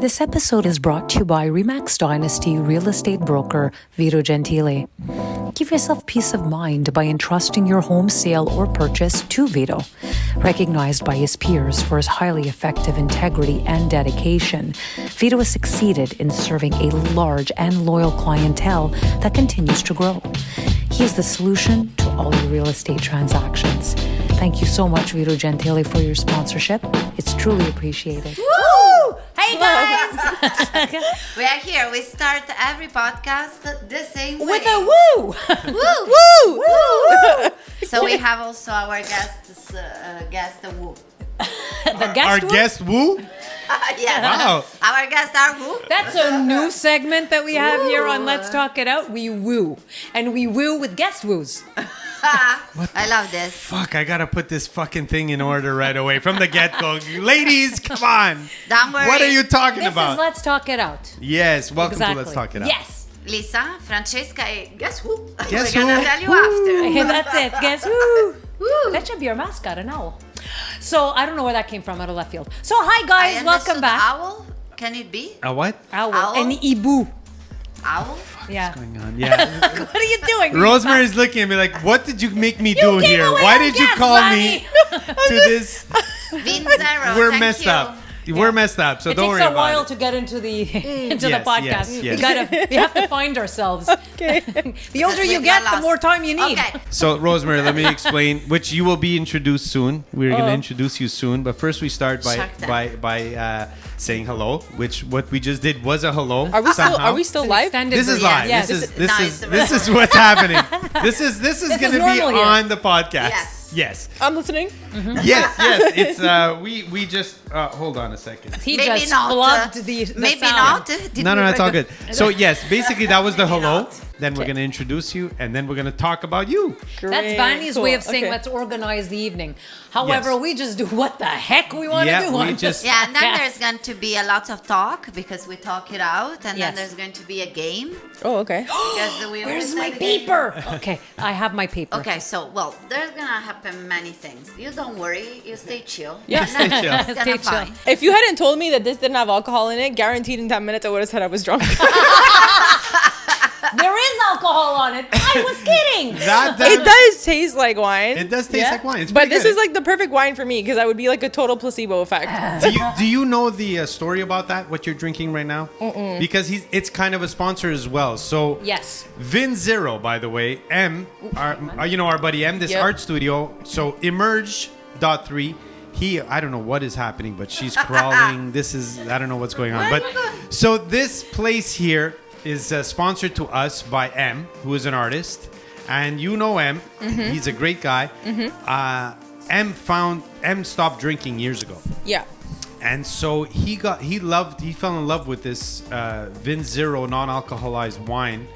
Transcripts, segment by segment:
This episode is brought to you by Remax Dynasty real estate broker Vito Gentile. Give yourself peace of mind by entrusting your home sale or purchase to Vito. Recognized by his peers for his highly effective integrity and dedication, Vito has succeeded in serving a large and loyal clientele that continues to grow. He is the solution to all your real estate transactions. Thank you so much, Vito Gentile, for your sponsorship. It's truly appreciated. Woo! Hey guys! We are here. We start every podcast the same way. With a woo! Woo! Woo! Woo! So we have also our guests, woo. The guest Our guest woo? Yes. Wow. Our guests are woo. That's a new segment that we have here on Let's Talk It Out. We woo. And we woo with guest woos. I love this. Fuck, I gotta put this fucking thing in order right away from the get-go. Ladies, come on. Don't worry. What are you talking This about? is Let's Talk It Out. Yes, welcome Exactly. to Let's Talk It Out. Yes. Lisa, Francesca, guess who? Guess We're gonna who? tell you after. Hey, that's it. Guess who? Woo. That should be our mascot, an owl. So I don't know where that came from out of left field. So hi I guys, welcome understood back. Owl? Can it be? A what? Owl. Owl? And Ibu. Owl? Yeah. What's going on? Yeah. What are you doing? Rosemary's looking at me like, what did you make me do gave here? away Why our did you guest, call Bunny. me to this? Vin Zero. We're thank messed you. up. We're messed up, so It don't takes worry a about while it. to get into the into Yes, the podcast. yes. We have to find ourselves. Okay. The older you we get, got the lost. more time you need. Okay. So, Rosemary, let me explain, which you will be introduced soon. We're going to introduce you soon. But first, we start Shark Tank. by saying hello, which what we just did was a hello. Are we still? somehow. Are we still It's an live? extended This is version. live. Yes. This is what's happening. This is This going is to be normal here. on the podcast. Yes. Yes. I'm listening. Yes. It's we just hold on a second. He Maybe just not. flubbed the Maybe sound. not. Did No, we it's all good. So yes, basically that was the Maybe hello. not. Then we're going to introduce you, and then we're going to talk about you. That's Vanny's way of saying let's organize the evening. However, Yes. we just do what the heck we want to Yeah, do. we on just- Yeah, and then Yes. there's going to be a lot of talk because we talk it out, and Yes. then there's going to be a game. Oh, okay. Because we Where's always my have a game. paper? Okay, I have my paper. Okay, so well, there's gonna happen many things. You don't worry, you stay chill. Yeah. And then Stay chill. it's gonna Stay chill. fine. If you hadn't told me that this didn't have alcohol in it, guaranteed in 10 minutes I would have said I was drunk. There is alcohol on it. I was kidding. It does taste like wine. It does taste like wine. It's but pretty this good. is like the perfect wine for me because I would be like a total placebo effect. Do you know the story about that? What you're drinking right now? Because it's kind of a sponsor as well. So Yes. Vin Zero, by the way, our buddy M, this Yep. art studio. So Emerge.3. I don't know what is happening, but she's crawling. I don't know what's going on. But so this place here is sponsored to us by M, who is an artist, and you know M. He's a great guy. M stopped drinking years ago. Yeah. And so he fell in love with this Vin Zero non-alcoholized wine,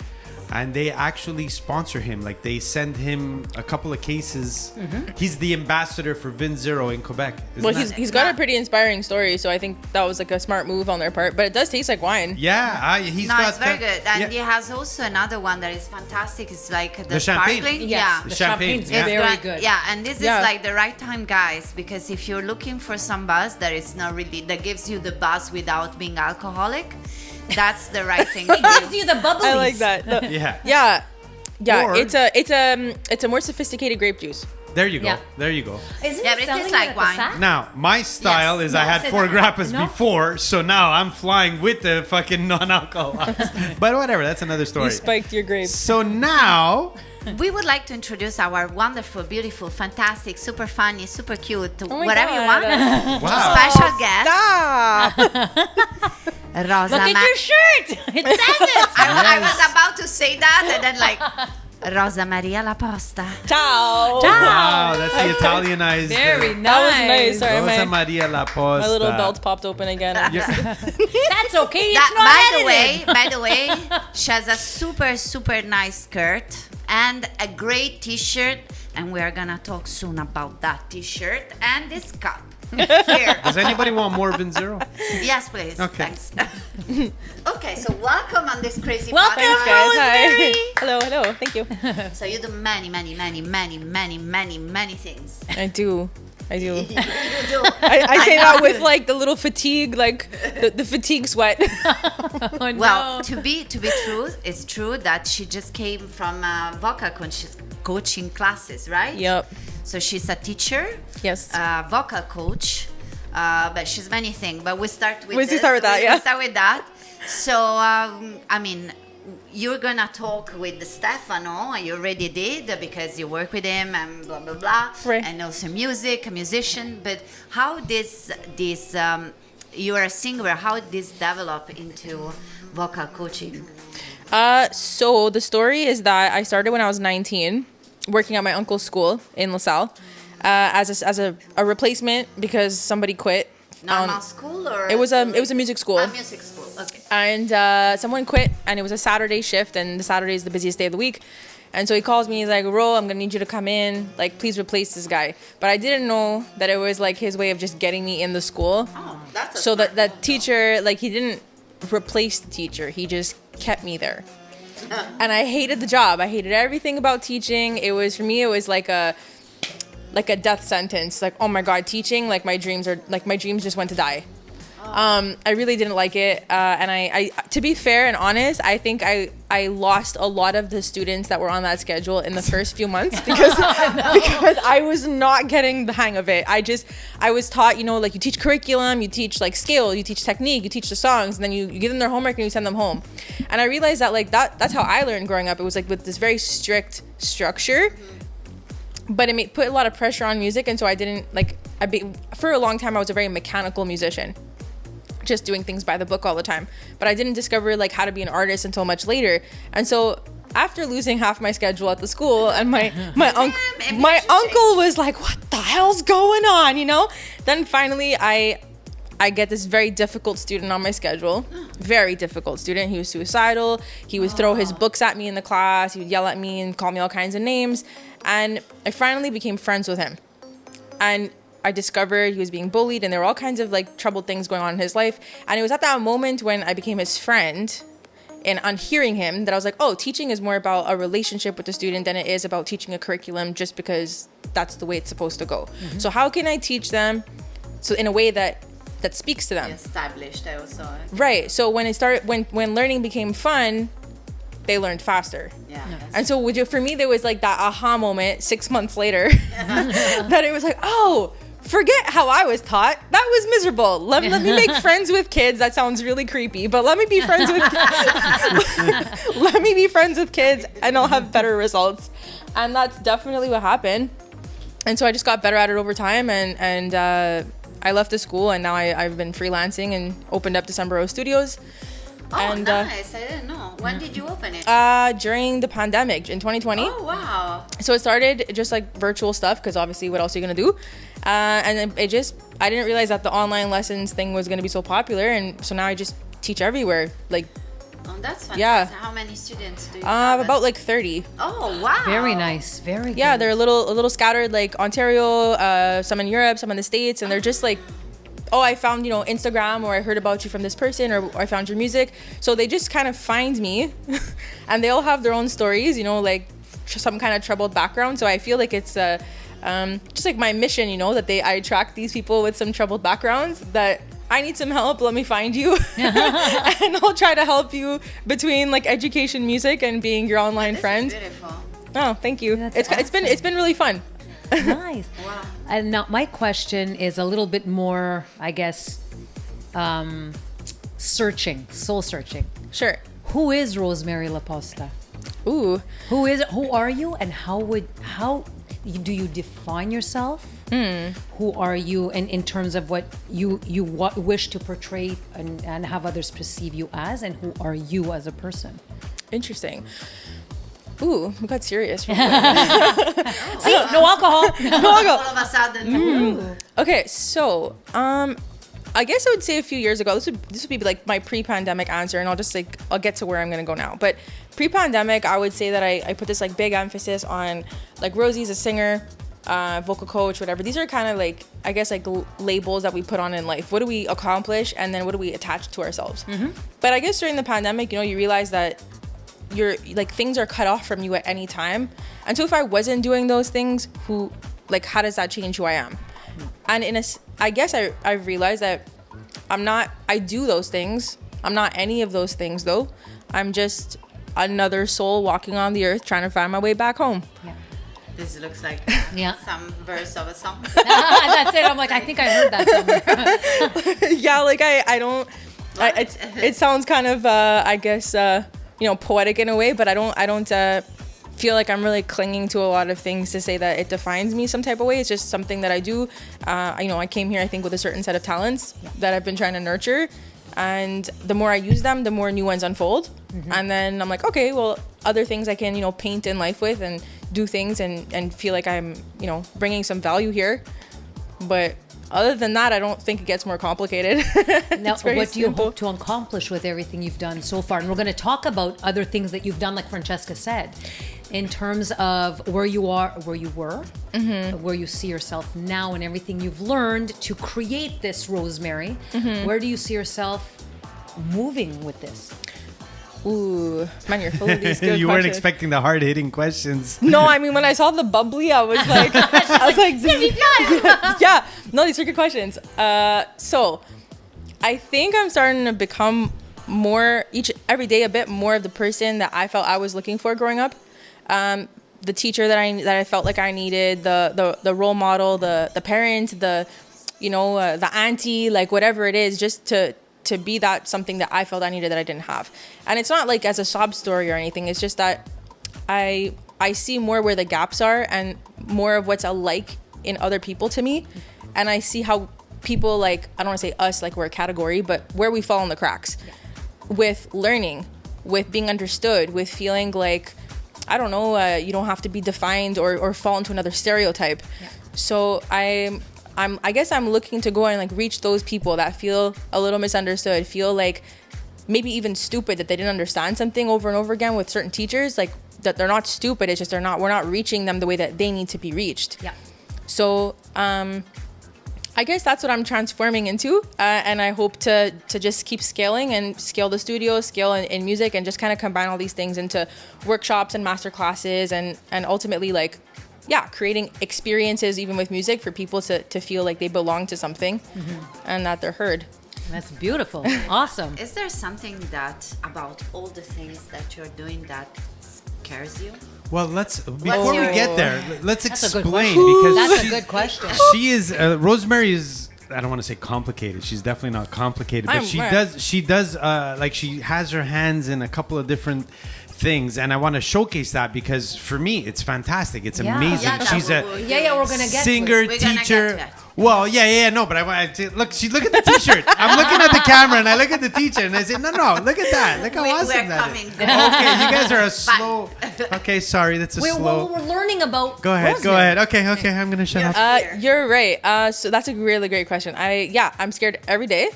and they actually sponsor him. Like they send him a couple of cases. He's the ambassador for Vin Zero in Quebec. Isn't Well, that- he's got a pretty inspiring story, so I think that was like a smart move on their part. But it does taste like wine. yeah, he's No, got it's very good. And yeah. he has also another one that is fantastic. It's like the, The champagne. sparkling. Yes, Yeah. the Champagne, champagne's yeah. very Right, good. Yeah, and this Yeah. is like the right time, guys, because if you're looking for some buzz that is not really that gives you the buzz without being alcoholic, that's the right thing to It gives do. you the bubblies. I like that. Yeah. Yeah. Or- It's a more sophisticated grape juice. There you go. Yeah. There you go. Isn't Yeah, it but it selling tastes like at the wine. Sack? Now, my style Yes. is No, I had say 4 that. grappas No. before, so now I'm flying with the fucking non-alcoholized. But whatever, that's another story. You spiked your grapes. So now, We would like to introduce our wonderful, beautiful, fantastic, super funny, super cute, my whatever you want, God. wow. special guest, Stop! Rosa. Look at your shirt. It says it. I was about to say that, and then like Rosa Maria Laposta. Ciao. Wow, that's the Italianized. Very nice. That was nice. Sorry, Rosa my Maria Laposta. little belt popped open again. That's okay. It's That, not edited. by the way, she has a super, super nice skirt and a great t-shirt, and we are gonna talk soon about that t-shirt and this cup. Here. Does anybody want more Vin Zero? Yes, please. Okay. Thanks. Okay, so welcome on this crazy Welcome, podcast. Guys, Rosemary. hi. Hello. Thank you. So you do many, many, many, many, many, many, many things. I do. I do. You do. I say that with like the little fatigue, like the fatigue sweat. Oh, Well, no. to be true, it's true that she just came from vocal coaching classes, right? Yep. So she's a teacher, Yes. vocal coach, but she's many things. But we start with We this. start with that, yeah. We start with that. So I mean, you're gonna talk with Stefano. You already did because you work with him and blah blah blah, Right. and also music, a musician. But how this you are a singer? How this develop into vocal coaching? So the story is that I started when I was 19, working at my uncle's school in LaSalle, as a replacement because somebody quit. Normal school or It was a music school. A music school. Okay. And someone quit, and it was a Saturday shift, and the Saturday is the busiest day of the week. And so he calls me, he's like, Ro, I'm gonna need you to come in, like, please replace this guy. But I didn't know that it was like his way of just getting me in the school. Oh, that's a So smart that move, teacher, like, he didn't replace the teacher, he just kept me there. And I hated the job. I hated everything about teaching. It was, for me, it was like a death sentence. Like, oh my God, teaching, like my dreams just went to die. I really didn't like it. And I, to be fair and honest, I think I lost a lot of the students that were on that schedule in the first few months because I was not getting the hang of it. I was taught, like you teach curriculum, you teach like scale, you teach technique, you teach the songs, and then you give them their homework and you send them home. And I realized that like that's how I learned growing up. It was like with this very strict structure. But it put a lot of pressure on music, and so I didn't for a long time I was a very mechanical musician, just doing things by the book all the time. But I didn't discover like how to be an artist until much later. And so after losing half my schedule at the school, and my uncle was like, "What the hell's going on?" Then finally I get this very difficult student on my schedule. Very difficult student. He was suicidal. He would throw his books at me in the class. He would yell at me and call me all kinds of names. And I finally became friends with him. And I discovered he was being bullied, and there were all kinds of like troubled things going on in his life. And it was at that moment when I became his friend, and on hearing him, that I was like, oh, teaching is more about a relationship with the student than it is about teaching a curriculum just because that's the way it's supposed to go. Mm-hmm. So how can I teach them so in a way that speaks to them? Established also. Right. So when learning became fun, they learned faster. Yeah. And so for me, there was like that aha moment 6 months later that it was like, oh, forget how I was taught. That was miserable. Let me make friends with kids. That sounds really creepy, but let me be friends with let me be friends with kids, and I'll have better results. And that's definitely what happened. And so I just got better at it over time, and I left the school, and now I've been freelancing and opened up December Rose Studios. Oh, And, nice. I didn't know. When did you open it? During the pandemic in 2020. Oh, wow. So it started just like virtual stuff, because obviously what else are you going to do? And I didn't realize that the online lessons thing was going to be so popular. And so now I just teach everywhere. Like, Oh, that's fantastic. Yeah. How many students do you have? about like 30. Oh, wow. Very nice. Very good. Yeah, they're a little scattered, like Ontario, some in Europe, some in the States. And they're just like, oh, I found, Instagram, or I heard about you from this person, or I found your music. So they just kind of find me and they all have their own stories, like some kind of troubled background. So I feel like it's just like my mission, that I attract these people with some troubled backgrounds, that I need some help, let me find you. And I'll try to help you between like education, music, and being your online This friend. is beautiful. Oh, thank you. That's It's been really fun. Nice. Wow. And now my question is a little bit more, I guess, soul searching. Sure. Who is Rosemary Laposta? Ooh. Who are you, and how do you define yourself? Who are you in terms of what you wish to portray and have others perceive you as, and who are you as a person? Interesting. Ooh, we got serious. See, no alcohol. All of a sudden. Okay, so I guess I would say a few years ago, this would be like my pre-pandemic answer, and I'll get to where I'm gonna go now. But pre-pandemic, I would say that I put this like big emphasis on like Rosie's a singer, vocal coach, whatever. These are kind of like, I guess, like labels that we put on in life. What do we accomplish, and then what do we attach to ourselves? Mm-hmm. But I guess during the pandemic, you realize that you're like, things are cut off from you at any time. And so if I wasn't doing those things, how does that change who I am? And I guess I've realized that I do those things. I'm not any of those things though. I'm just another soul walking on the earth trying to find my way back home. Yeah. This looks like some verse of a song. That's it. I'm like, I think I heard that somewhere. Yeah, like I don't. It sounds kind of I guess poetic in a way, but I don't feel like I'm really clinging to a lot of things to say that it defines me some type of way. It's just something that I do. I came here I think with a certain set of talents that I've been trying to nurture, and the more I use them, the more new ones unfold. And then I'm like, okay, well, other things I can paint in life with and do things and feel like I'm bringing some value here. But other than that, I don't think it gets more complicated. Now, what do you hope to accomplish with everything you've done so far? And we're going to talk about other things that you've done, like Francesca said, in terms of where you are, where you were, where you see yourself now, and everything you've learned to create this Rosemary. Where do you see yourself moving with this? Ooh, man, you're full of these good You weren't questions. expecting the hard-hitting questions. No, I mean, when I saw the bubbly, I was like, yeah, no, these are good questions. So I think I'm starting to become every day a bit more of the person that I felt I was looking for growing up. The teacher that I felt like I needed, the role model, the parent, the auntie, like whatever it is, just to be that something that I felt I needed that I didn't have. And it's not like as a sob story or anything. It's just that I see more where the gaps are and more of what's alike in other people to me. And I see how people, like, I don't want to say us like we're a category, but where we fall in the cracks with learning, with being understood, with feeling like, I don't know, you don't have to be defined or fall into another stereotype. Yeah. So I guess I'm looking to go and like reach those people that feel a little misunderstood, feel like maybe even stupid that they didn't understand something over and over again with certain teachers, like that they're not stupid. It's just we're not reaching them the way that they need to be reached. Yeah. So I guess that's what I'm transforming into, and I hope to just keep scaling and scale the studio, scale in music, and just kind of combine all these things into workshops and master classes, and ultimately creating experiences even with music for people to feel like they belong to something and that they're heard. That's beautiful. Awesome. Is there something about all the things that you're doing that scares you? Well, before we get there, let's explain, because that's a good question. She is Rosemary is, I don't want to say complicated. She's definitely not complicated, but she does like she has her hands in a couple of different things, and I want to showcase that because for me it's fantastic. It's amazing. She's a we're gonna get singer, teacher. Well, no, but I look at the t-shirt. I'm looking at the camera and I look at the teacher and I say, no, look at that. Look how awesome that is. Okay, you guys are a slow. Okay, sorry, that's slow. We're learning about. Go ahead. Okay, I'm gonna shut up. You're right. So that's a really great question. I'm scared every day.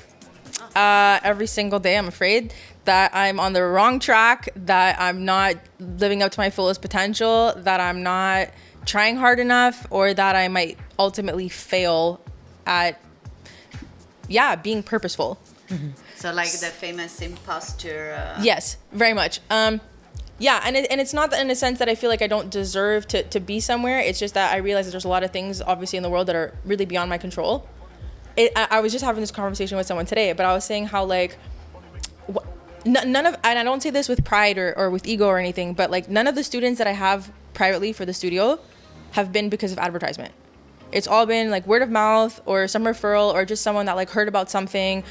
Every single day, I'm afraid that I'm on the wrong track, that I'm not living up to my fullest potential, that I'm not trying hard enough, or that I might ultimately fail at being purposeful. So like the famous imposter. Yes, very much. And it's not in a sense that I feel like I don't deserve to be somewhere. It's just that I realize that there's a lot of things obviously in the world that are really beyond my control. I was just having this conversation with someone today, but I was saying how like none of, and I don't say this with pride or with ego or anything, but like none of the students that I have privately for the studio have been because of advertisement. It's all been like word of mouth or some referral or just someone that like heard about something,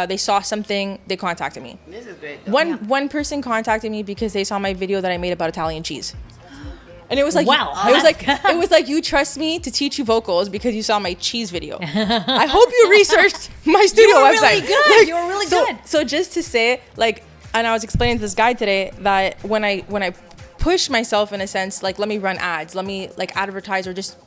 they saw something, they contacted me. This is great. One person contacted me because they saw my video that I made about Italian cheese. And it was like, wow. It was like, you trust me to teach you vocals because you saw my cheese video. I hope you researched my studio website. Really good. Like, you were really good. So just to say, like, and I was explaining to this guy today that when I push myself in a sense, like, let me run ads, let me like advertise or just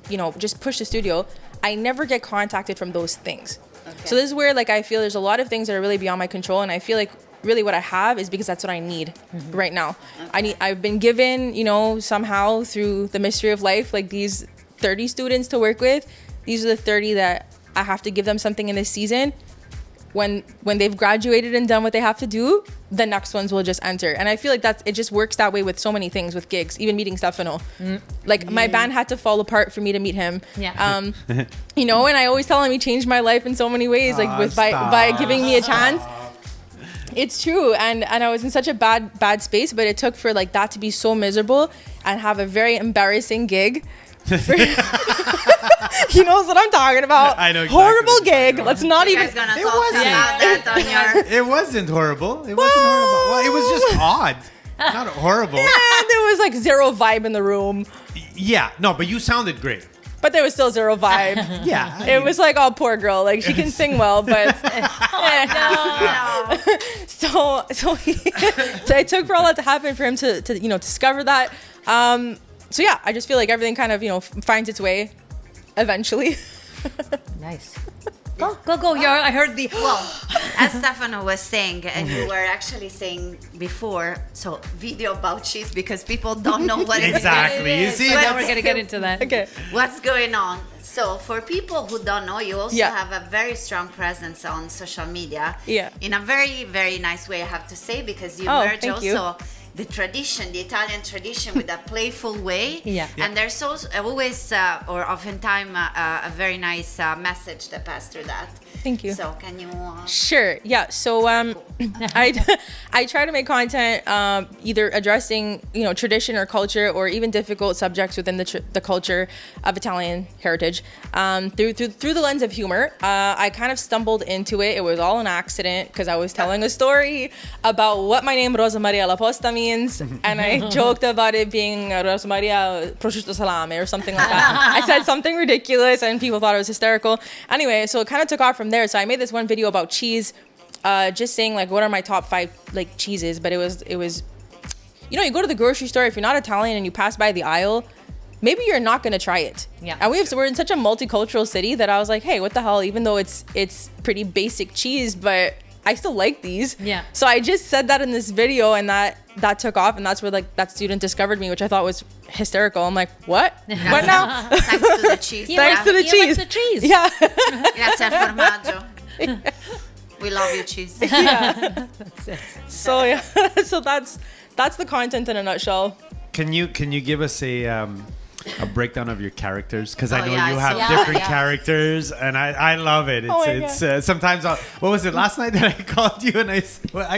push the studio, I never get contacted from those things. Okay. So this is where like I feel there's a lot of things that are really beyond my control, and I feel like really what I have is because that's what I need right now. Okay. I've been given, somehow through the mystery of life, like these 30 students to work with. These are the 30 that I have to give them something in this season. when they've graduated and done what they have to do, the next ones will just enter. And I feel like it just works that way with so many things, with gigs, even meeting Stefano. Like my band had to fall apart for me to meet him. Yeah. You know, and I always tell him he changed my life in so many ways, like by giving me a chance. It's true, and I was in such a bad space, but it took for like that to be so miserable and have a very embarrassing gig. He knows what I'm talking about. I know exactly horrible what you're gig. talking Let's about. not You even. guys gonna It talk wasn't. about that on your... It wasn't horrible. It wasn't horrible. Well, it was just odd. Not horrible. And there was like zero vibe in the room, Yeah. No, but you sounded great. but there was still zero vibe. Yeah. It was like, oh, poor girl. Like she can sing well, but No. so it took for all that to happen for him to discover that. So yeah, I just feel like everything kind of finds its way eventually. Nice. Go. I heard the. Well, as Stefano was saying, and you were actually saying before, so video about cheese because people don't know what it is. Exactly. You see, Well, Now we're gonna get into that. Okay. What's going on? So for people who don't know, you also Yeah. have a very strong presence on social media. Yeah. In a very, very nice way, I have to say, because you Oh, merge thank you. also the tradition, the Italian tradition, with a playful way. Yeah. And there's also always, or oftentimes, a very nice message that passes through that. Thank you. So can you... Sure. Yeah. So I try to make content either addressing tradition or culture, or even difficult subjects within the culture of Italian heritage through the lens of humor. I kind of stumbled into it. It was all an accident because I was telling a story about what my name Rosemary Laposta means, and I joked about it being Rosemaria prosciutto salame or something like that. I said something ridiculous and people thought it was hysterical. Anyway, so it kind of took off from there. So I made this one video about cheese, just saying like what are my top 5 like cheeses. But it was you go to the grocery store, if you're not Italian and you pass by the aisle, maybe you're not gonna try it. Yeah. And we're in such a multicultural city that I was like, hey, what the hell? Even though it's pretty basic cheese, but I still like these. Yeah. So I just said that in this video, and that took off, and that's where like that student discovered me, which I thought was hysterical. I'm like, what? What now? Thanks to the cheese. Thanks to the He cheese. likes the cheese. Yeah. Grazie al formaggio. We love you, cheese. So yeah. So that's the content in a nutshell. Can you give us a breakdown of your characters? Because I Oh, know yeah, you I have see. different Yeah. characters, and I love it. It's Oh my it's sometimes what was it last night that I called you and I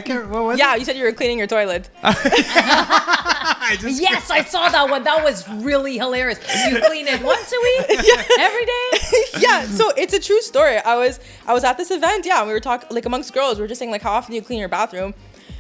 can't, what was Yeah, it? you said you were cleaning your toilet. I just Yes, I saw that one. That was really hilarious. You clean it once a week, every day. Yeah, so it's a true story. I was at this event, yeah, and we were talking like amongst girls, we were just saying like how often do you clean your bathroom?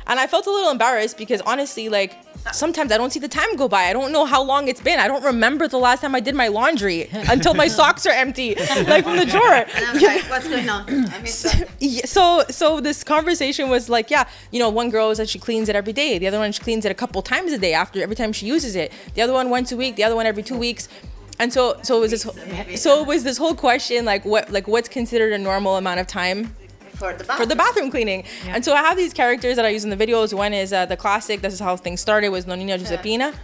And I felt a little embarrassed because honestly, like sometimes I don't see the time go by. I don't know how long it's been. I don't remember the last time I did my laundry until my socks are empty, like from the drawer. And I was like, what's going on? I missed that. Yeah, so this conversation was like, yeah, one girl said she cleans it every day. The other one, she cleans it a couple times a day after every time she uses it. The other one once a week. The other one every 2 weeks. And so it was this whole question like what's considered a normal amount of time For the for the bathroom cleaning. And so I have these characters that I use in the videos. One is the classic, this is how things started, was Nonnina Giuseppina.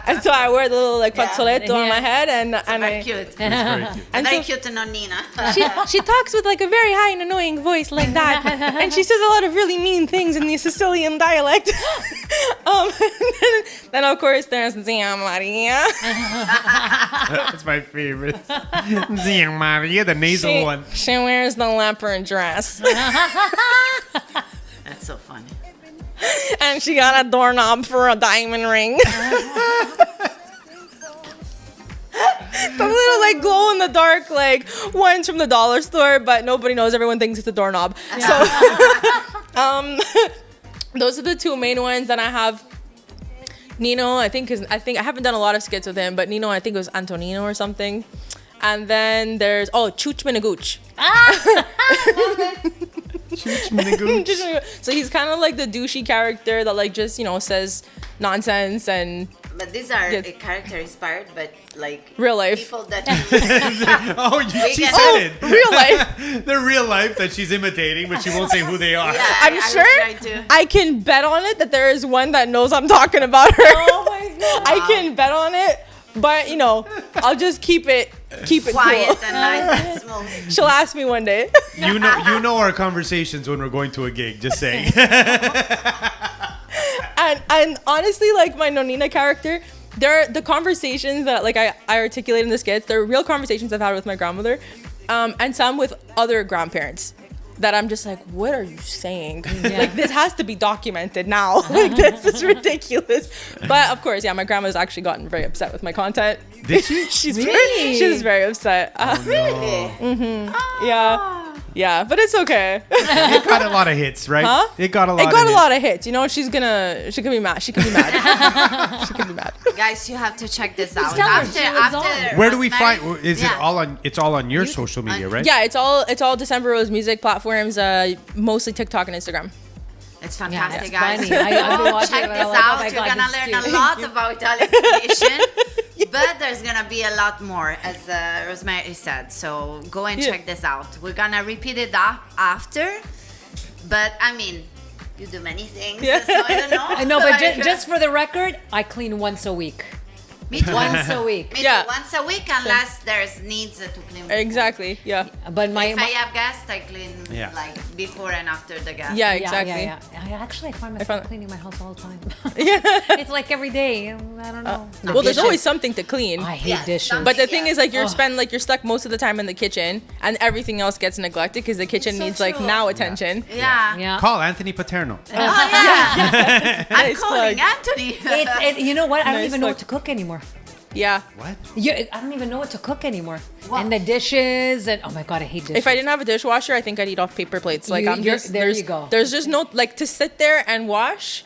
And so I wear the little like fazzoletto on my head and Very I cute. very cute. and Very so cute nonnina. she talks with like a very high and annoying voice like that, and she says a lot of really mean things in the Sicilian dialect. Then of course there's Zia Maria. That's my favorite. Zia Maria, the nasal one. She wears the leopard dress, That's so funny. and she got a doorknob for a diamond ring. The little like glow in the dark like ones from the dollar store, but nobody knows. Everyone thinks it's a doorknob. So, those are the 2 main ones. Then I have Nino. I think I haven't done a lot of skits with him, but Nino, I think it was Antonino or something. And then there's Chooch Minagooch. Chooch Minagooch. So he's kind of like the douchey character that like just says nonsense and But these are Yes. character inspired, but like Real life. people that Oh, she can- said it. real life. The real life that she's imitating, but she won't say who they are. Yeah, I'm I was sure trying to. I can bet on it that there is one that knows I'm talking about her. Oh my god. I can bet on it But I'll just keep it Quiet cool. and nice and smooth. She'll ask me one day. You know our conversations when we're going to a gig. Just saying. And honestly, like my Nonina character, the conversations that like I articulate in the skits, they're real conversations I've had with my grandmother, and some with other grandparents. That I'm just like, what are you saying? Like, this has to be documented now. Like, this is ridiculous. But of course, my grandma's actually gotten very upset with my content. Did she? She's very upset. Really? Yeah, but it's okay. It got a lot of hits, right? Huh? It got a lot. A lot of hits. She could be mad. She could be mad. She could be mad. Guys, you have to check this out. tell her she was on. Where do we Rosemary- find? Is it all on? It's all on your social media, right? Yeah, it's all December Rose music platforms, mostly TikTok and Instagram. It's fantastic, Yeah, guys. it's funny. I've been watching Check it, this and I'm like, oh out. my You're God, gonna this is learn cute. a lot about Italian tradition. But there's gonna be a lot more, as Rosemary said. So go and check this out. We're gonna repeat it up after. But I mean, you do many things. So I don't know. I know, but just for the record, I clean once a week. Me too. Once a week. Me Yeah. too. Once a week, unless there's needs to clean. before. Exactly. Yeah. But If I my have guests, I clean Yeah. like before and after the guest. Yeah. yeah, Exactly. I actually find myself found- cleaning my house all the time. It's like every day. I don't know. Well, there's always something to clean. I hate Yeah, dishes. But the thing Yeah. is, like, you're stuck most of the time in the kitchen, and everything else gets neglected because the kitchen so needs like true. now attention. Yeah. yeah. Call Anthony Paterno. Oh yeah. I'm Nice calling plug. Anthony. You know what? I don't Nice even know look. what to cook anymore. Yeah. What? I don't even know what to cook anymore. What? And the dishes and oh my god, I hate dishes. If I didn't have a dishwasher, I think I'd eat off paper plates. Like There there's, you go. There's just no like to sit there and wash.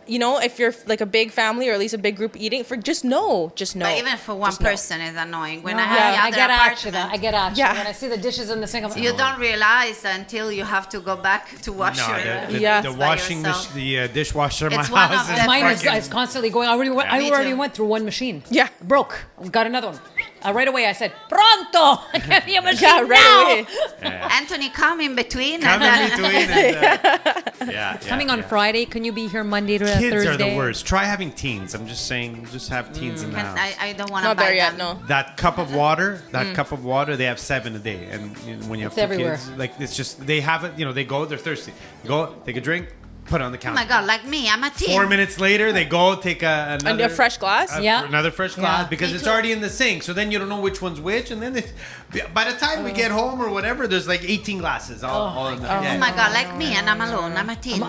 If you're like a big family or at least a big group eating, just no. But even for one Just no. person is annoying. When No, I have I the get other at you. apartment, I get at you. Yeah. When I see the dishes in the sink, I'm like, you oh. don't realize until you have to go back to wash No, your the Yeah. the by washing yourself. the dishwasher in my It's one house of is the- Mine fucking- is constantly going. I Me already too. went through one machine. Yeah. Broke. Got another one. Right away, I said, "Pronto! Give me a machine Yeah, right now." away. Anthony, come in between. Come and in then- between. And, yeah, Coming on Friday. Can you be here Monday to Kids Thursday? are the worst. Try having teens. I'm just saying, just have teens in the And house. I don't want to Not buy there yet. them. No. That cup of water, they have 7 a day, and when you have It's two everywhere. kids, like it's just they have it. They go, they're thirsty. Go, take a drink, put it on the Oh counter. my God, like me, I'm a teen. 4 minutes later, they go take another a fresh glass? Yeah. another fresh glass Yeah. because Me it's too. already in the sink. So then you don't know which one's which, and then by the time we get home or whatever, there's like 18 glasses all in the Oh my God, like me, and I'm alone. I'm a teen.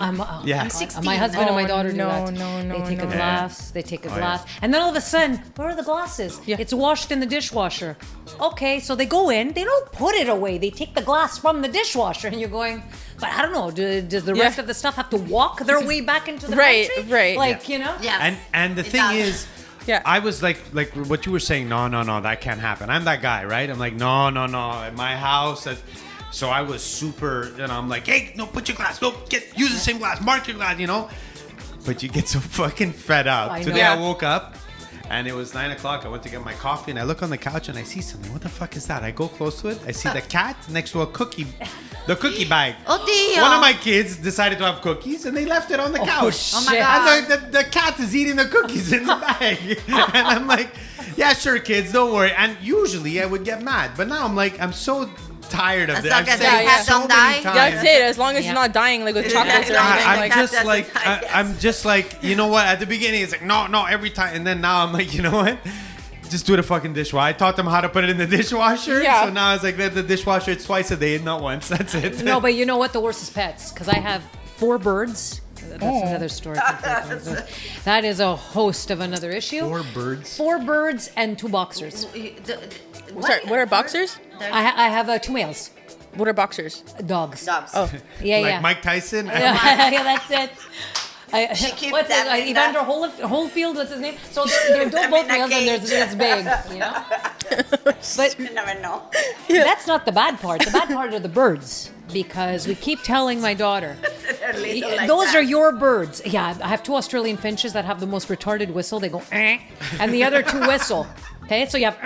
Yeah. I'm 16. My husband and my Oh, daughter do no, that. no, they take no. a glass. They take a yeah. glass, and then all of a sudden, where are the glasses? Yeah. It's washed in the dishwasher. Okay, so they go in. They don't put it away. They take the glass from the dishwasher, and you're going. But I don't know. Does the rest Yeah. of the stuff have to walk their way back into the Right, pantry? right. Like you know. Yes. And the It thing does. is, Yeah. I was like what you were saying. No, that can't happen. I'm that guy, right? I'm like, no. At my house, so I was super. I'm like, hey, no, put your glass. No, use the same glass. Mark your glass. But you get so fucking fed up. I know. Today Yeah. I woke up. And it was 9 o'clock. I went to get my coffee, and I look on the couch, and I see something. What the fuck is that? I go close to it. I see the cat next to the cookie bag. Oh, dear. One of my kids decided to have cookies, and they left it on the couch. Oh my shit. God. And the cat is eating the cookies in the bag. And I'm like, yeah, sure, kids, don't worry. And usually I would get mad. But now I'm so tired of As it. long I've as said the it cat so don't many die. times. That's it. As long as Yeah. you're not dying like with chocolates or Yeah. anything. I'm like, that just doesn't like die, yes. I'm just like, you know what? At the beginning, it's like no every time, and then now I'm like, you know what? Just do the fucking dishwasher. I taught them how to put it in the dishwasher. Yeah. So now it's like the dishwasher. It's twice a day, not once. That's it. No, but you know what? The worst is pets because I have 4 birds. That's another story. That is a host of another issue. 4 birds. 4 birds and 2 boxers. Sorry, what are boxers? I have 2 males. What are boxers? Dogs. Dogs. Oh, Yeah, Like yeah. Mike Tyson. Yeah, that's it. keeps What's them it? in Evander Holyfield, what's his name? So they're both in a males and cage. there's big, you know? But You never know. that's not the bad part. The bad part are the birds because we keep telling my daughter, They're little like those that. are your birds. Yeah, I have 2 Australian finches that have the most retarded whistle. They go, and the other 2 whistle. Okay, so you have,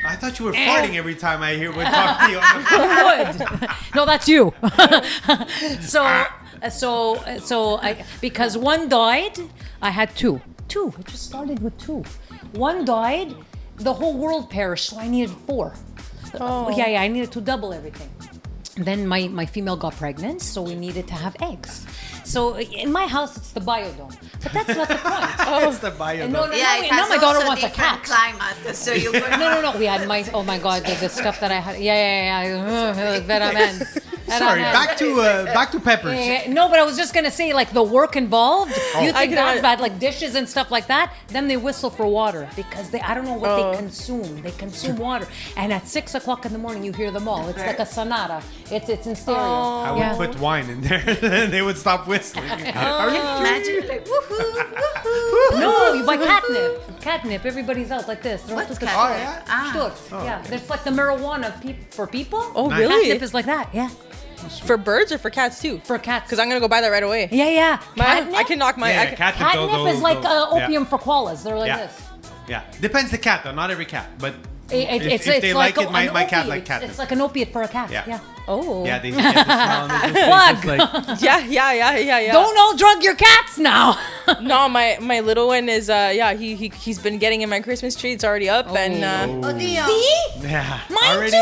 I thought you were farting every time I would talk to you on the phone. would. No, that's you. so because one died, I had two 2. It just started with 2. One died, the whole world perished, so I needed 4. Yeah, I needed to double everything. Then my female got pregnant, so we needed to have eggs. So in my house, it's the biodome, but that's not the point. It's the bio. No, Yeah, it now has my daughter also wants a different cat. climate, so you could No. We had oh my God, the stuff that I had. Yeah. Veramente. Sorry, back to peppers. No, but I was just gonna say, like the work involved. You I think can- that's bad, like dishes and stuff like that. Then they whistle for water because I don't know what they consume. They consume water, and at 6 o'clock in the morning, you hear them all. It's like a sonata. It's in stereo. I would put wine in there, and they would stop whistling. imagine like woohoo, woohoo. No, you buy catnip. Catnip. Everybody's out like this. They're What's all catnip? yeah? Ah. Yeah, it's like the marijuana for people. Oh, Nice. really? Catnip is like that. Yeah, For birds or for cats too? for cats. Because I'm gonna go buy that right away. Yeah. I can knock my. I Yeah, can- catnip Catnip is like opium for koalas. They're like Yeah. this. Yeah, depends the cat though. Not every cat, but It's if they like it, an my cat opiate. like catnip. It's like an opiate for a cat. Yeah. Yeah. Oh. Yeah, they get the smell. And they Plug. just like, Yeah. Don't all drug your cats now. No, my little one is he's been getting in my Christmas tree. It's already up and Oh, dear. See? yeah, Mine already too.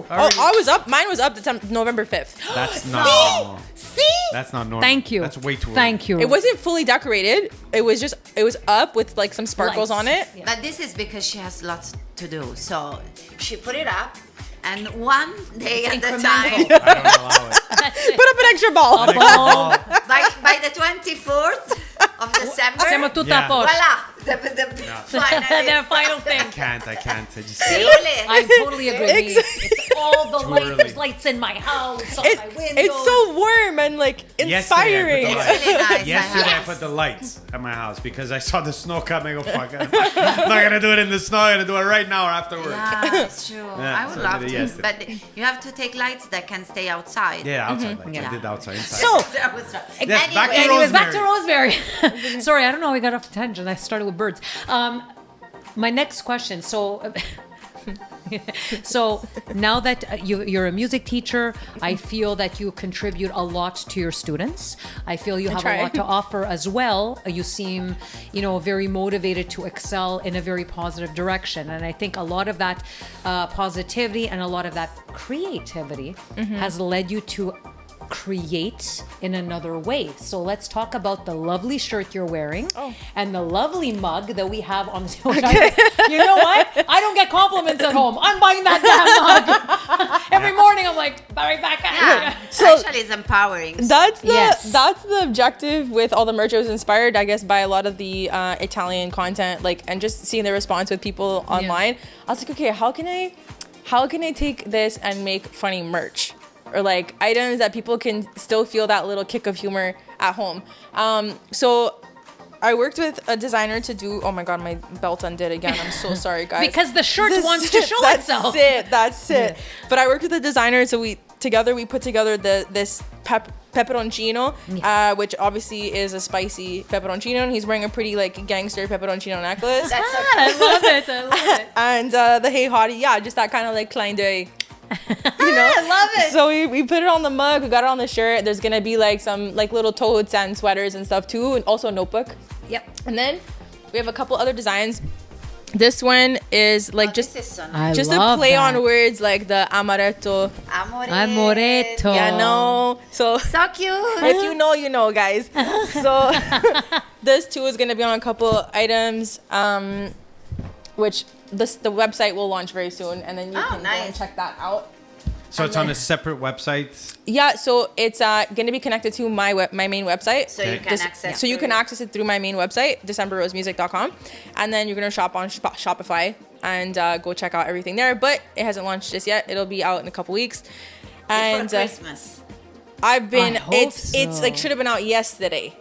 up. Already- I was up. Mine was up November 5th. That's not normal. See? That's not normal. Thank you. That's way too early. Thank you. It wasn't fully decorated. It was up with like some sparkles Lights. on it. Yeah. But this is because she has lots to do. So she put it up, and one day at a incremental. time, I don't allow it. Put up an extra ball. by the 24th of December, Siamo tutti Yeah. a posto. voila, the The final thing. I can't. I just. Really? I totally agree. It's all the lights. early. There's lights in my house, on my windows. It's so warm and like inspiring. Yesterday, I put the Really nice. Yesterday I Yes. put the lights at my house because I saw the snow coming. I go, fuck, I'm not gonna do it in the snow. I'm gonna do it right now or after work. Yeah, that's true. Yeah, I would so I love did it to, yesterday. but you have to take lights that can stay outside. Yeah, outside lights. I Yeah. did outside. Inside. So, That was right. Yes, back to anyways, back to Rosemary. Rosemary. Sorry, I don't know how we got off the tangent. I started with birds. My next question. So now that you're a music teacher, I feel that you contribute a lot to your students. I feel you have try. a lot to offer as well. You seem, very motivated to excel in a very positive direction. And I think a lot of that positivity and a lot of that creativity has led you to create in another way. So let's talk about the lovely shirt you're wearing and the lovely mug that we have on the You know what? I don't get compliments at home. I'm buying that damn mug. Every morning I'm like, right back at Yeah, you. So- actually, it's empowering. That's the Yes. that's the objective with all the merch. I was inspired, I guess, by a lot of the Italian content, and just seeing the response with people online. I was like, okay, how can I take this and make funny merch? Or items that people can still feel that little kick of humor at home. So I worked with a designer to do. Oh my god, my belt undid again. I'm so sorry, guys. Because the shirt wants to show that's itself. That's it. But I worked with a designer, so we put together this pepperoncino, which obviously is a spicy pepperoncino, and he's wearing a pretty gangster pepperoncino necklace. That's I love it. I love it. And the hey hottie, just that kind of clin d'oeil. I love it. So we put it on the mug, we got it on the shirt. There's gonna be some little totes and sweaters and stuff too, and also a notebook. Yep. And then we have a couple other designs. This one is just this is so nice. just a love play that. on words, like the amaretto. Amoretto. Yeah, no. So So cute. if you know, you know, guys. So this too is gonna be on a couple items, which the website will launch very soon, and then you can go and nice. check that out. So it's on a separate website. Yeah, so it's going to be connected to my main website. So you can access. So you can access it through my main website, decemberrosemusic.com, and then you're gonna shop on Shopify and go check out everything there. But it hasn't launched just yet. It'll be out in a couple weeks. And for Christmas. I've been I hope it's so. should have been out yesterday.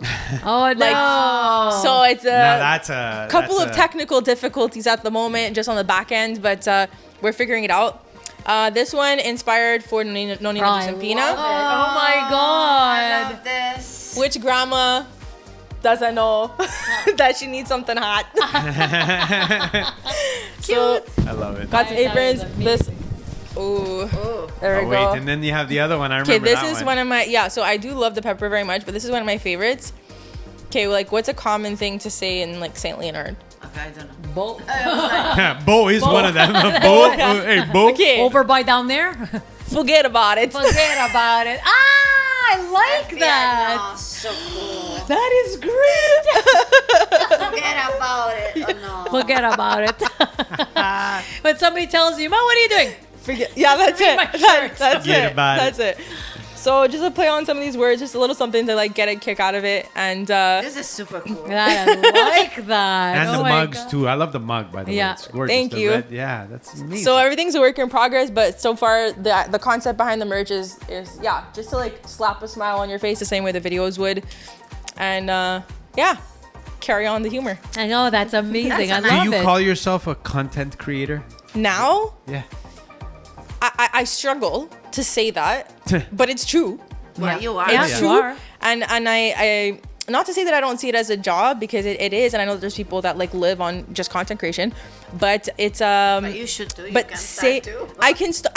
Oh no. So it's Now a that's a couple that's of a- technical difficulties at the moment, just on the back end, but we're figuring it out. This one inspired for Nonina I Giuseppina, love it. Oh my I god. love this. which grandma doesn't know that she needs something hot. So I love it. got some aprons. love it. This, ooh, there Oh we wait, go. and then you have the other one. I remember Okay, this that is one of my so I do love the pepper very much, but this is one of my favorites. This is the pepper. It's This is Okay, like what's a common thing to say in like Saint Leonard? Okay, I don't know. Bo- Bo is one of them. Bo, hey, Bo. Okay, over by down there. forget about it. Forget about it. Ah, I like that. Oh, so cool. That is great. Forget about it. Oh, no. Forget about it. When somebody tells you, "Mom, what are you doing?" Forget. Yeah, that's it. my shirt. That's Forget it. about That's it. So just to play on some of these words, just a little something to like get a kick out of it, and This is super cool. I like that. And Oh the my mugs God. too. I love the mug, by the way. Yeah. It's gorgeous. Thank The you. red- yeah, that's amazing. so everything's a work in progress. But so far, the concept behind the merch is yeah, just to like slap a smile on your face the same way the videos would, and yeah, carry on the humor. I know that's amazing. That's I Do love you it. call yourself a content creator? Now Yeah. I struggle to say that, but it's true. Well, you are. Yeah, It's you true. are. And I not to say that I don't see it as a job, because it is, and I know there's people that like live on just content creation, but it's But you should do. You but can say start too.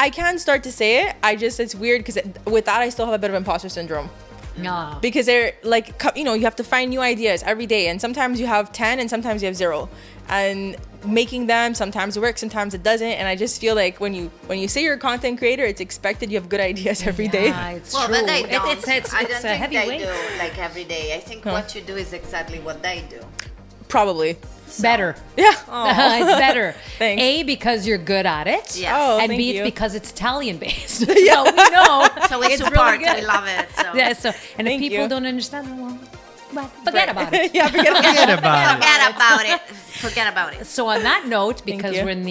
I can start to say it. I just it's weird because with that I still have a bit of imposter syndrome, Yeah. because they're like you have to find new ideas every day, and sometimes you have 10 and sometimes you have 0, and making them sometimes it works, sometimes it doesn't, and I just feel like when you say you're a content creator, it's expected you have good ideas every day. Yeah, it's Well, true. but they don't. It's I don't a think heavy they weight. do like every day. I think what you do is exactly what they do. Probably. Better. Yeah. It's better. Thanks. A, because you're good at it. Yes. Oh, And thank B, it's you. because it's Italian based. So we know. So we it's support. really good. We love it. So. Yeah, so, and if Thank people you. don't understand, well, forget about it. Yeah, forget about Forget about it. Forget about it. Forget about it. So on that note, because you. we're in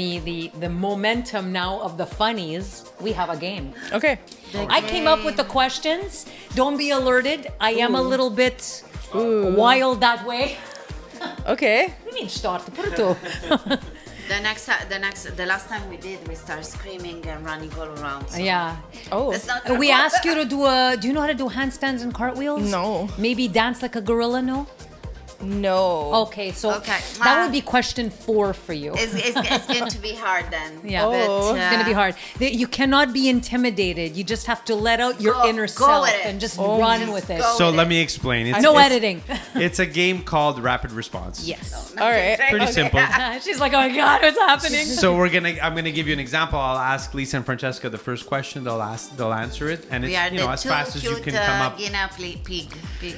the momentum now of the funnies, we have a game. it. Okay. I came up with the questions. Don't be alerted. I am a little bit wild that way. Okay. We need to start to put it to. The last time we did, we started screaming and running all around. So Yeah. Oh. It's not We gonna ask you to do do you know how to do handstands and cartwheels? No. Maybe dance like a gorilla, no? No. Okay, so Okay. that would be question 4 for you. It's going to be hard then. Yeah. Oh. But, It's gonna be hard. You cannot be intimidated. You just have to let out your Go- inner go self with it. and just run with it. go. So with let it. me explain. It's, No it's- editing. It's a game called Rapid Response. Yes. All right. Pretty simple. She's like, oh my god, what's happening? So I'm gonna give you an example. I'll ask Lisa and Francesca the first question. They'll answer it, and We are it's the as two fast as you cute can come up. Guinea pig.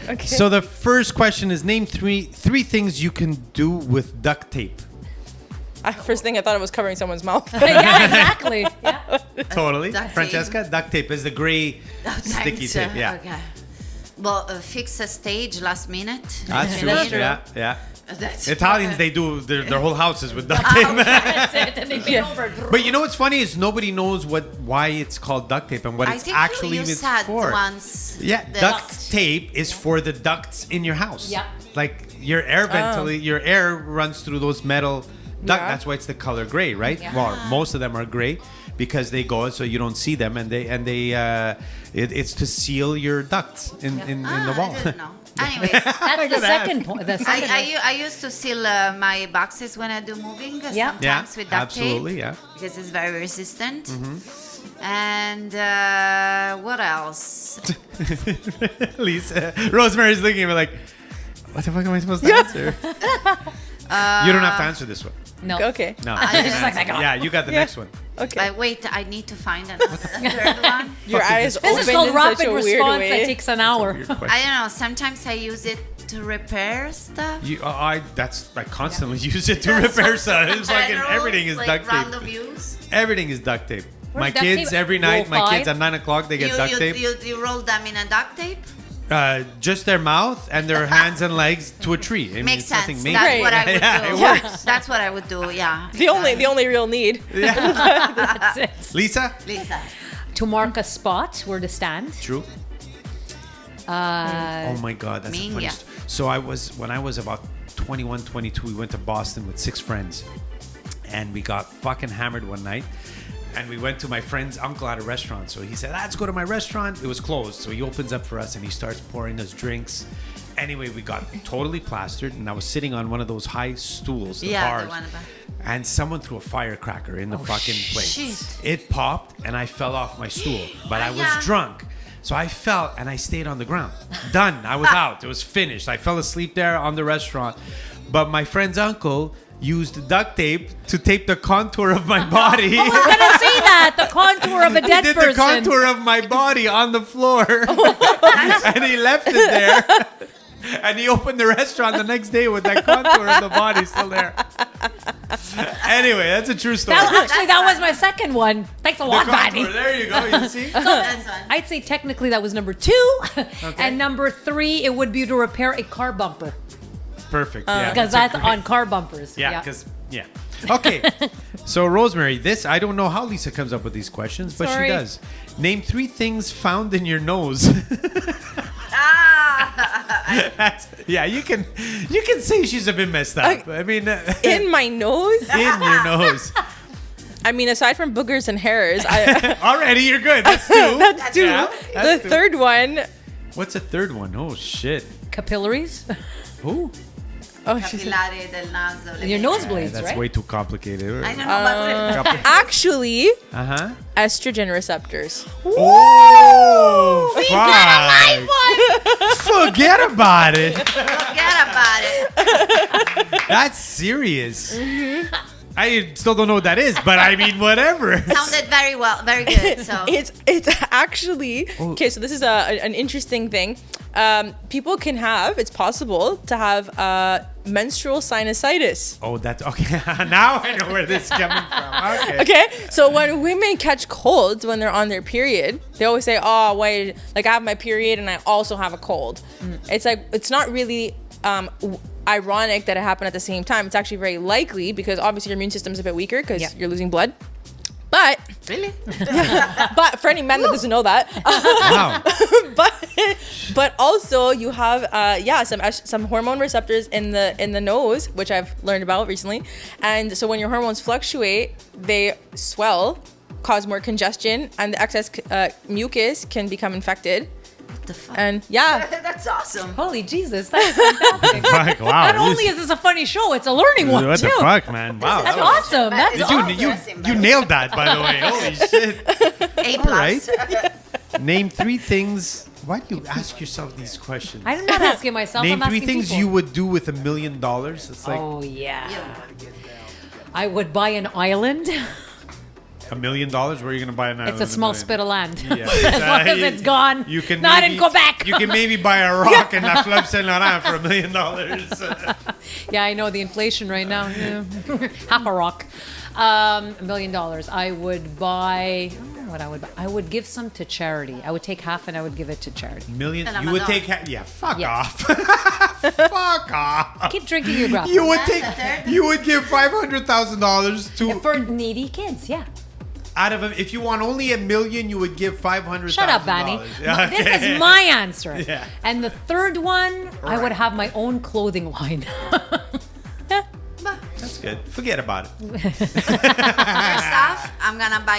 Okay. So the first question is name three things you can do with duct tape. First thing I thought it was covering someone's mouth. Yeah, exactly. Yeah. Totally, Duct tape. Francesca. Duct tape is the gray sticky tape. Yeah, Okay. Well, fix a stage last minute. that's true. That's true. Yeah. That's Italians, they do their whole houses with duct tape. That's it. And they bend over. But you know what's funny is nobody knows why it's called duct tape and what I it's think actually you is said for. once. Yeah, the duct tape is for the ducts in your house. Yeah. Like your air your air runs through those metal duct. Yeah. That's why it's the color gray, right? Yeah. Well, most of them are gray because they go so you don't see them, and it's to seal your ducts in the wall. I didn't know. Anyways, That's the second point. The second I used to seal my boxes when I do moving. Yeah. Sometimes with duct Absolutely, tape. yeah. Because it's very resistant. And what else? Lisa, Rosemary's looking at me like, what the fuck am I supposed to answer? You don't have to answer this one. No. Okay. No. just like, yeah, you got the next one. Okay. Wait, I need to find another third one. Your Fuck is eyes this? This is opened called in rapid such a weird response way. that takes an hour. Weird question. I don't know. Sometimes I use it to repair stuff. I constantly use it to repair stuff. It's like General, everything is like duct tape. random use. Everything is duct tape. My duct kids tape? every night. Roll My kids five? at 9 o'clock they get You, duct you, tape. you roll them in a duct tape. Just their mouth and their hands and legs to a tree. I mean, Makes it's nothing sense. major. That's what I would Yeah, do. it works. That's what I would do. Yeah. The only real need. That's it. Lisa, Lisa. To mark a spot where to stand. true. Oh my God, that's mean, a funny yeah. story. So when I was about 21, 22, we went to Boston with 6 friends, and we got fucking hammered one night. And we went to my friend's uncle at a restaurant. So he said, let's go to my restaurant. It was closed. So he opens up for us and he starts pouring us drinks. Anyway, we got totally plastered. And I was sitting on one of those high stools, the Yeah, bars. the one about. And someone threw a firecracker in the fucking place. shit. It popped and I fell off my stool. But I was Yeah. drunk. So I fell and I stayed on the ground. Done. I was out. It was finished. I fell asleep there on the restaurant. But my friend's uncle used duct tape to tape the contour of my body. I was gonna say that the contour of a He dead did person. the contour of my body on the floor. And he left it there. And he opened the restaurant the next day with that contour of the body still there. Anyway, that's a true story. That was my second one. Thanks a The lot, contour, Vanny. there you go. You see? That's fun. I'd say technically that was number 2. And number 3, it would be to repair a car bumper. Perfect. Yeah, Because a that's great- on car bumpers. Yeah, because Okay, so Rosemary, I don't know how Lisa comes up with these questions, but Sorry. she does. Name 3 things found in your nose. You can say she's a bit messed up. I mean, In my nose? in your nose. I mean, aside from boogers and hairs, Already, you're good. That's 2. that's 2. Yeah, The that's 2. third one, What's a third one? Oh shit. Capillaries? Who? oh, she's Capillare del naso. le Your vene. nosebleeds, That's right? way too complicated. I don't know, but actually Uh-huh. estrogen receptors. Oh, forget about it. forget about it. That's serious. I still don't know what that is, but I mean, whatever. Sounded very well, very good. So It's actually okay. So this is an interesting thing. People can have. It's possible to have menstrual sinusitis. Oh, that's okay. Now I know where this is coming from. Okay. Okay, so when women catch colds when they're on their period, they always say, "Oh, wait, like I have my period and I also have a cold." It's like it's not really ironic that it happened at the same time. It's actually very likely because obviously your immune system's a bit weaker because you're losing blood. But really, but for any man that doesn't know that, Wow. but also you have some hormone receptors in the nose, which I've learned about recently, and so when your hormones fluctuate, they swell, cause more congestion, and the excess mucus can become infected. what the fuck? And That's awesome. Holy Jesus, that's fantastic. Fuck, wow. Not only is this a funny show, it's a learning one What too. the fuck, man? Wow. That's that was- awesome. But That's it's You, all you, dressing, you but- nailed that, by the way. Holy shit. A+. All right. Name 3 things. Why do you ask yourself these questions? I'm not asking myself. Name I'm 3 asking things people. you would do with $1 million. It's like Oh yeah. Yeah. I would buy an island. $1 million. Where are you going to buy an island? It's a small spit of land. Yeah. As long as it's gone. You can Not maybe, in Quebec. You can maybe buy a rock in La Fleuve Saint Laurent for $1 million. Yeah, I know the inflation right now. Yeah. Half a rock. $1 million. I would buy. I don't know what I would buy. I would give some to charity. I would take half and I would give it to charity. Million. And You would $1. take. Fuck Yeah. off. Fuck off. Keep drinking your grappa. You would That's take. a third. You would give $500,000 to For needy kids, yeah. out of if you want only $1 million, you would give $500,000. Shut up, Vanny. Yeah, This okay. is my answer. Yeah. And the third one, I would have my own clothing line. That's good. Forget about it. First off, I'm gonna buy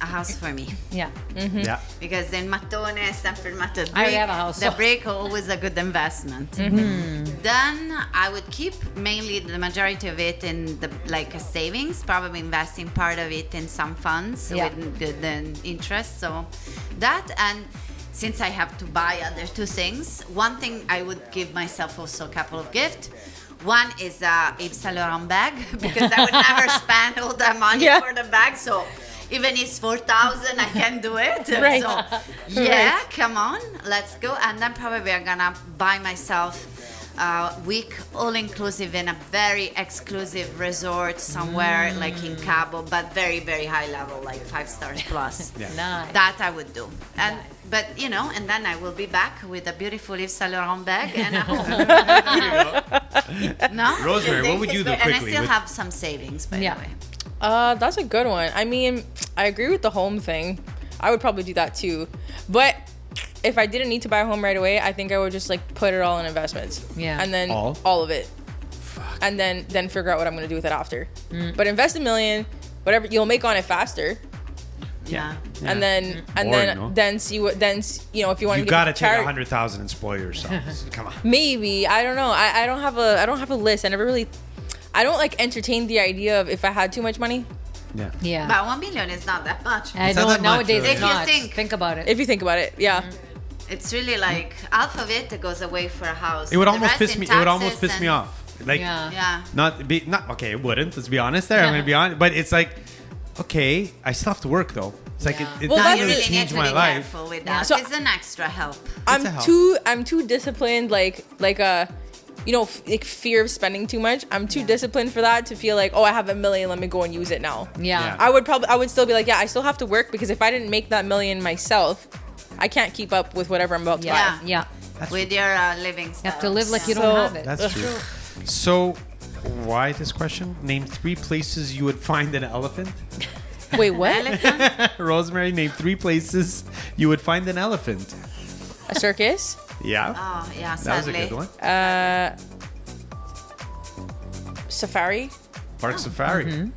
a house for me. yeah. Yeah. Because in Matone, Stanford Matte, I already have a house, the so- brick always a good investment. Then I would keep mainly the majority of it in the like a savings, probably investing part of it in some funds Yeah. with good interest. So that, and since I have to buy other 2 things, one thing I would give myself also a couple of gifts. One is a Yves Saint Laurent bag because I would never spend all that money Yeah. for the bag. So even if it's 4,000, I can do it. Right. So yeah, come on, let's go. And then probably I'm gonna buy myself a week all inclusive in a very exclusive resort somewhere like in Cabo, but very, very high level, like 5 stars plus. Nice. That I would do. And but and then I will be back with a beautiful Yves Saint Laurent bag and a home. No? Rosemary, what would you do And I quickly still with- have some savings, by Yeah. the way. That's a good one. I mean, I agree with the home thing. I would probably do that too. But if I didn't need to buy a home right away, I think I would just like put it all in investments. Yeah. And then All? of it. And then figure out what I'm gonna do with it after. But invest $1 million, whatever you'll make on it faster. Yeah. And then Boring, no? then see what if you want You to gotta get take charity, 100,000 and spoil yourself. Come on. maybe I don't know. I don't have a list. I don't like entertain the idea of if I had too much money. Yeah. Yeah. But 1 million is not that much. I It's not know that much, nowadays really. it's If you not. think- Think about it. If you think about it, yeah. It's really like half of it goes away for a house. It would The almost rest piss in me. It would almost taxes piss me and- off. Like, Yeah. Yeah. not okay. It wouldn't. Let's be honest. There, I'm gonna be honest. But it's like, okay, I still have to work though. It's like Yeah. it Well, No, that's you doesn't really need change to my be life. careful with that. So- It's an extra help. a help. I'm too disciplined, like like fear of spending too much. I'm too disciplined for that to feel like, oh, I have $1 million, let me go and use it now. Yeah. I would still be like, yeah, I still have to work, because if I didn't make that $1 million myself, I can't keep up with whatever I'm about to Yeah. buy. Yeah. With your living style. You have to live like you So- don't have it. That's true. So, why this question? Name 3 places you would find an elephant. Wait, what? Elephant? Rosemary, name 3 places you would find an elephant. A circus? Yeah, Oh, yeah, that was a sadly. good one. Safari? Park Safari.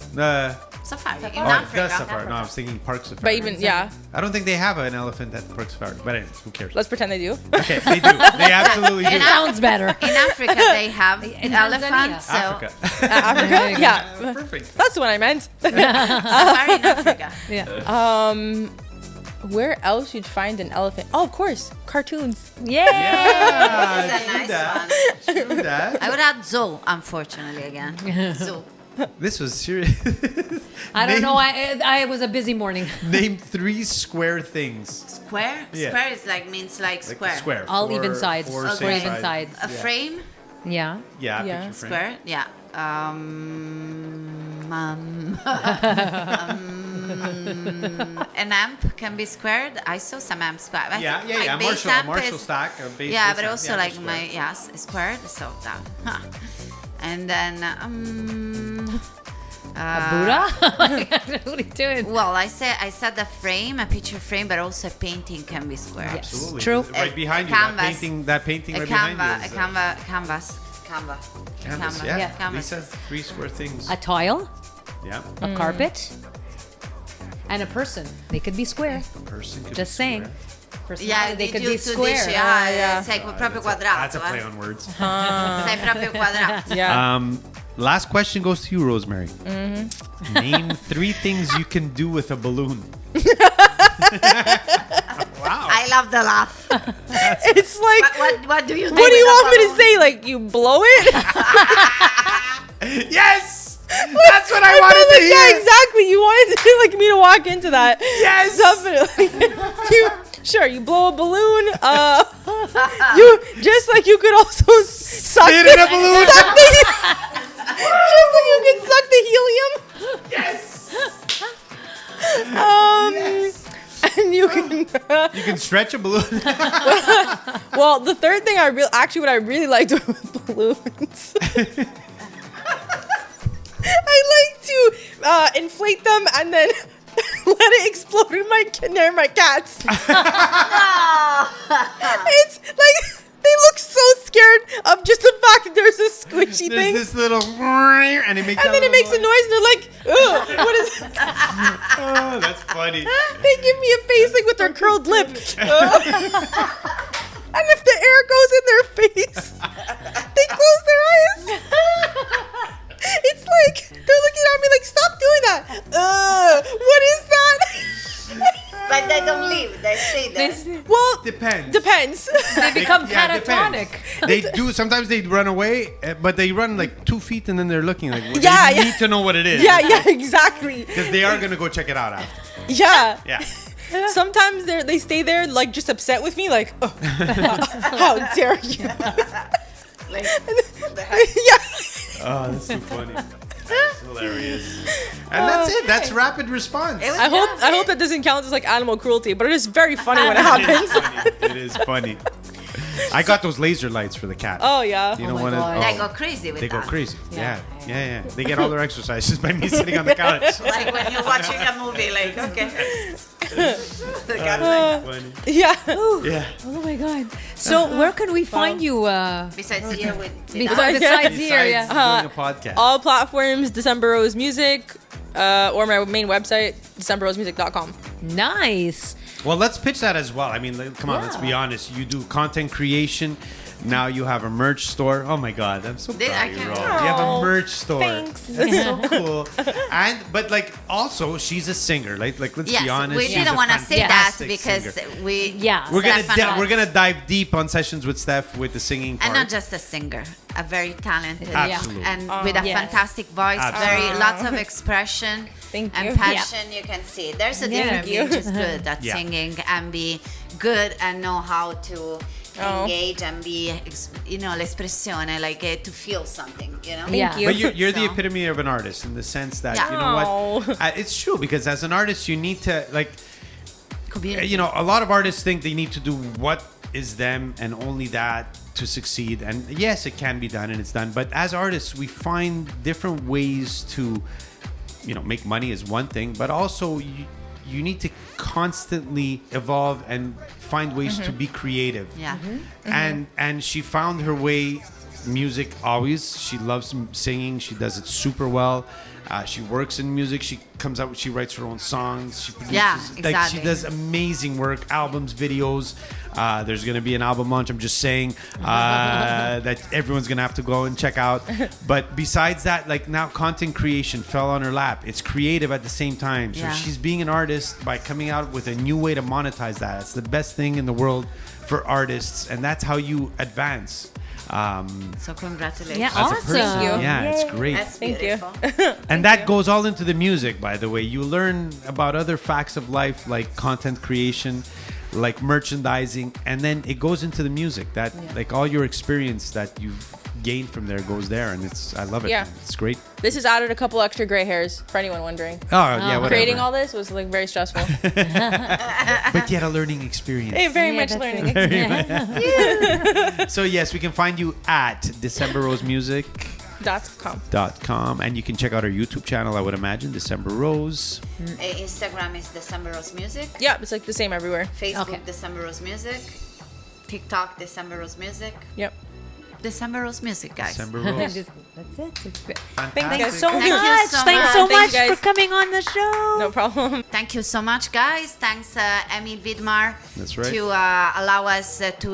Safari. In Oh, Africa. the safari. No, I was thinking Park Safari. But even, yeah, I don't think they have an elephant at Park Safari. But anyways, who cares? let's pretend they do. Okay, they do. They absolutely do. In Sounds better. In Africa, they have In elephants. So Africa. Africa? Yeah. Perfect. That's the one I meant. safari in Africa. Yeah. Where else you'd find an elephant? Oh, of course, cartoons. Yeah. Yeah, This is a true nice that. one. True that. I would add zoo, unfortunately, again. Zoo. This was serious. I don't Name- know. I was a busy morning. Name 3 square things. Square? Yeah. Square is means Like square. square. All 4 even sides. 4 Okay. same Even sides. A frame? Yeah. Yeah, Yeah. picture frame. Square? Yeah. An amp can be squared. I saw some amps squared. I Yeah, think yeah, my yeah. base Marshall, amp Marshall is- stack. Base Yeah, base but amp, also yeah, like square. my yes, squared. So that. Huh. And then A Buddha? What are you doing? well, I said the frame, a picture frame, but also a painting can be squared. Yes. Absolutely. True. Right A behind you. That canvas. painting A right canvas, behind you. canvas. Canvas. Yeah. Canvas. Lisa, 3 square things. A tile, Yeah. a carpet, and a person. They could be square. A person could Just be saying. square. Personality, they could be tu square. dici, sei proprio quadrato. That's a play on words. Sei proprio quadrato. Yeah. Last question goes to you, Rosemary. Name 3 things you can do with a balloon. Wow. I love the laugh. It's like, What do you do? what do you with a want me to balloon? say? Like, you blow it? Yes! That's what I wanted to hear. Yeah, exactly. You wanted to, like, me to walk into that. Yes! Definitely. You blow a balloon. You just like you could also suck Spit the, in a balloon. suck the, just like you could suck the helium. Yes! And you can. You can stretch a balloon. Well, the third thing what I really like doing with balloons. I like to inflate them and then let it explode near my cats. It's like they look so scared of just the fact that there's a squishy There's thing, this little and it makes and then it makes a noise, and they're like, "Ugh, what is?" Oh, that's funny. They give me a face like with their curled lip. And if the air goes in their face, they close their eyes. It's like they're looking at me like, "Stop doing that." What is that? But they don't leave. They stay there. Well, Depends. depends. They become Yeah, catatonic. depends. They do. Sometimes they run away, but they run like 2 feet and then they're looking like. Well, Yeah, they yeah. need to know what it is. Yeah, exactly. Because they are gonna go check it out after. Yeah. Yeah. Sometimes they stay there like just upset with me, like, oh, how dare you? Like, Yeah. Oh, that's so funny. That's hilarious. And that's it. That's rapid response. It was I hope that doesn't count as like animal cruelty, but it is very funny when it happens. It is funny. I got those laser lights for the cat. Oh yeah. You know my what? God. They go crazy with They go that. crazy. Yeah. Yeah. They get all their exercises by me sitting on the couch. Like when you're watching a movie, like, okay. The cat Funny. Yeah. Yeah. Oh my God. So where can we find you? Besides here with Besides here, yeah. Besides doing a podcast. All platforms, December Rose Music, or my main website, decemberrosemusic.com. Nice. Well, let's pitch that as well. I mean, come on, let's Yeah. be honest. You do content creation. Now you have a merch store. Oh my God, I'm so They- proud I of you, can- Ro. You have a Aw, merch store. thanks. That's so cool. But like also, she's a singer. Like let's Yes, be honest. we she's didn't a want to say that fantastic because singer. we Yeah. We're gonna dive deep on sessions with Steph with the singing part. and not just a singer, a very talented Absolutely. and with a Yes. fantastic voice, Absolutely. lots of expression Thank and you. passion. You can see there's a difference Thank you. being just good at Yeah. singing and be good and know how to engage and be, l'espressione, like to feel something, Yeah. you. But you're the So- epitome of an artist in the sense that Yeah. you know Aw. what? It's true because as an artist, you need to like. Community. You know, a lot of artists think they need to do what is them and only that to succeed. And yes, it can be done and it's done. But as artists, we find different ways to, make money is one thing, but also you need to constantly evolve and find ways to be creative. Yeah. And she found her way. Music always. She loves singing. She does it super well. She works in music. She comes out. She writes her own songs. She produces. Yeah, Like exactly. she does amazing work. Albums, videos. There's gonna be an album launch. I'm just saying that everyone's gonna have to go and check out. But besides that, like now, content creation fell on her lap. It's creative at the same time. So Yeah. she's being an artist by coming out with a new way to monetize that. It's the best thing in the world for artists, and that's how you advance. So congratulations. Yeah, as a awesome. person. Thank you. Yeah, it's great. That's Thank you. beautiful. And that goes all into the music, by the way. You learn about other facts of life like content creation, like merchandising, and then it goes into the music. That like all your experience that you've gained from there goes there, and I love it. Yeah. Man. It's great. This has added a couple extra gray hairs for anyone wondering. Oh yeah, whatever. Creating all this was like very stressful. but yet a learning experience. Very Yeah, much that's learning. So yes, we can find you at DecemberRoseMusic.com, .com. and you can check out our YouTube channel. I would imagine December Rose. Instagram is December Rose Music. Yeah, it's like the same everywhere. Facebook Okay. December Rose Music. TikTok December Rose Music. Yep. December Rose Music, guys. December Rose. That's it. It's great. Fantastic. Thank you guys So Thank you much. so Thanks much. so Thank you, much guys. for coming on the show. No problem. Thank you so much, guys. Thanks, Emil Vidmar, That's right. to allow us to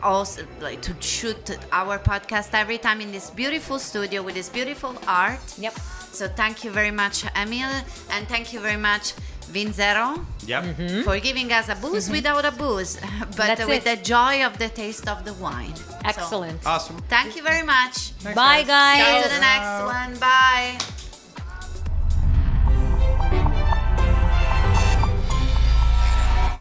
also to shoot our podcast every time in this beautiful studio with this beautiful art. Yep. So thank you very much, Emil, and thank you very much, Vinzero, Yep. for giving us a booze without a booze, but That's with it. the joy of the taste of the wine. So, Excellent. Awesome. thank you very much. Bye, guys. See you to the next one. Bye.